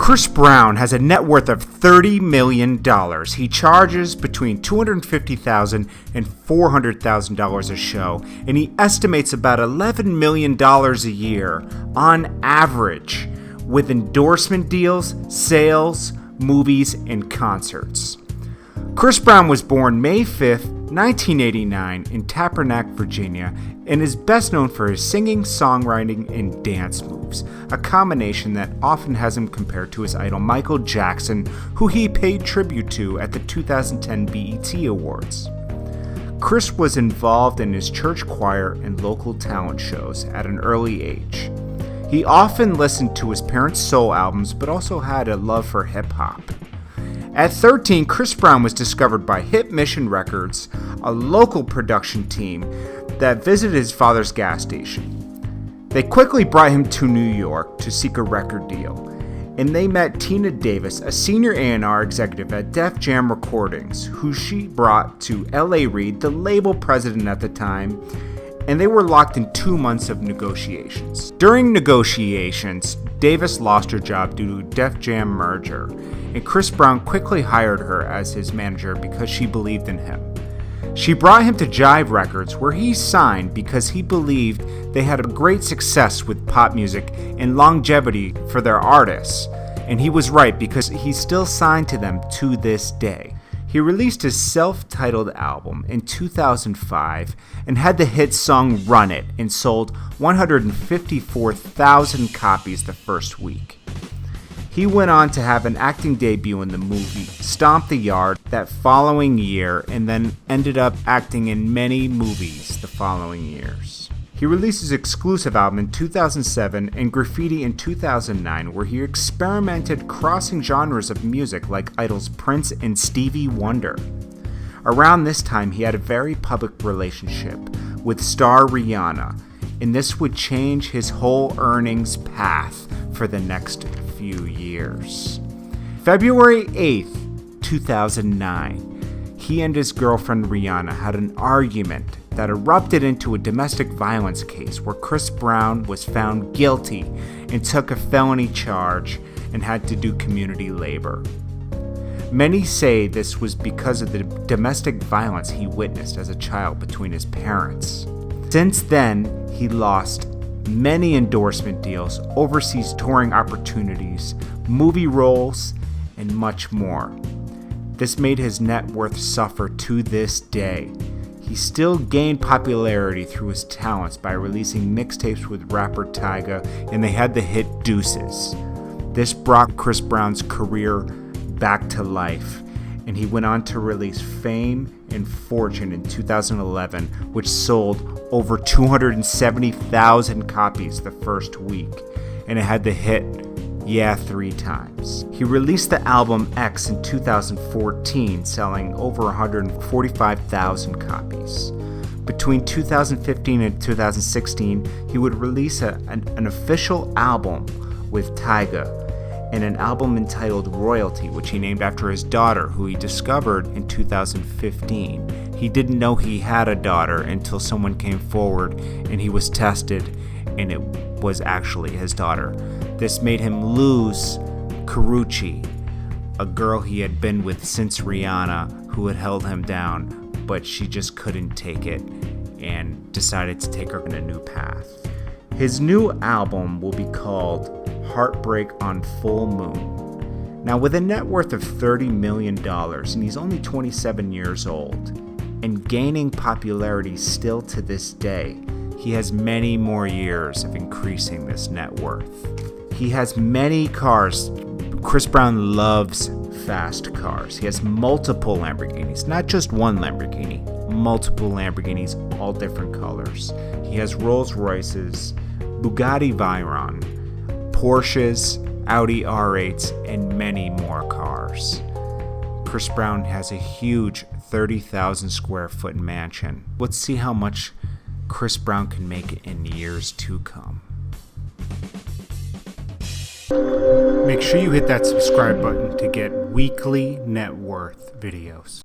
Chris Brown has a net worth of $30 million. He charges between $250,000 and $400,000 a show, and he estimates about $11 million a year on average with endorsement deals, sales, movies, and concerts. Chris Brown was born May 5th, 1989 in Tappahannock, Virginia, and is best known for his singing, songwriting, and dance moves, a combination that often has him compared to his idol Michael Jackson, who he paid tribute to at the 2010 BET Awards. Chris was involved in his church choir and local talent shows at an early age. He often listened to his parents' soul albums, but also had a love for hip-hop. At 13, Chris Brown was discovered by Hit Mission Records, a local production team that visited his father's gas station. They quickly brought him to New York to seek a record deal, and they met Tina Davis, a senior A&R executive at Def Jam Recordings, who she brought to L.A. Reid, the label president at the time, and they were locked in 2 months of negotiations. During negotiations, Davis lost her job due to Def Jam merger, and Chris Brown quickly hired her as his manager because she believed in him. She brought him to Jive Records, where he signed because he believed they had a great success with pop music and longevity for their artists, and he was right because he's still signed to them to this day. He released his self-titled album in 2005 and had the hit song Run It and sold 154,000 copies the first week. He went on to have an acting debut in the movie Stomp the Yard that following year and then ended up acting in many movies the following years. He released his exclusive album in 2007 and Graffiti in 2009, where he experimented crossing genres of music like idols Prince and Stevie Wonder. Around this time, he had a very public relationship with star Rihanna, and this would change his whole earnings path for the next few years. February 8th, 2009, he and his girlfriend Rihanna had an argument that erupted into a domestic violence case where Chris Brown was found guilty and took a felony charge and had to do community labor. Many say this was because of the domestic violence he witnessed as a child between his parents. Since then, he lost many endorsement deals, overseas touring opportunities, movie roles, and much more. This made his net worth suffer to this day. He still gained popularity through his talents by releasing mixtapes with rapper Tyga, and they had the hit Deuces. This brought Chris Brown's career back to life, and he went on to release Fame and Fortune in 2011, which sold over 270,000 copies the first week, and it had the hit Yeah 3 times. He released the album X in 2014, selling over 145,000 copies. Between 2015 and 2016, he would release an official album with Tyga and an album entitled Royalty, which he named after his daughter, who he discovered in 2015. He didn't know he had a daughter until someone came forward and he was tested, and it was actually his daughter. This made him lose Karrueche, a girl he had been with since Rihanna, who had held him down, but she just couldn't take it and decided to take her in a new path. His new album will be called Heartbreak on Full Moon. Now, with a net worth of $30 million, and he's only 27 years old, and gaining popularity still to this day, he has many more years of increasing this net worth. He has many cars. Chris Brown loves fast cars. He has multiple Lamborghinis, not just one Lamborghini, multiple Lamborghinis, all different colors. He has Rolls Royces, Bugatti Veyron, Porsches, Audi R8s, and many more cars. Chris Brown has a huge 30,000 square foot mansion. Let's see how much Chris Brown can make in years to come. Make sure you hit that subscribe button to get weekly net worth videos.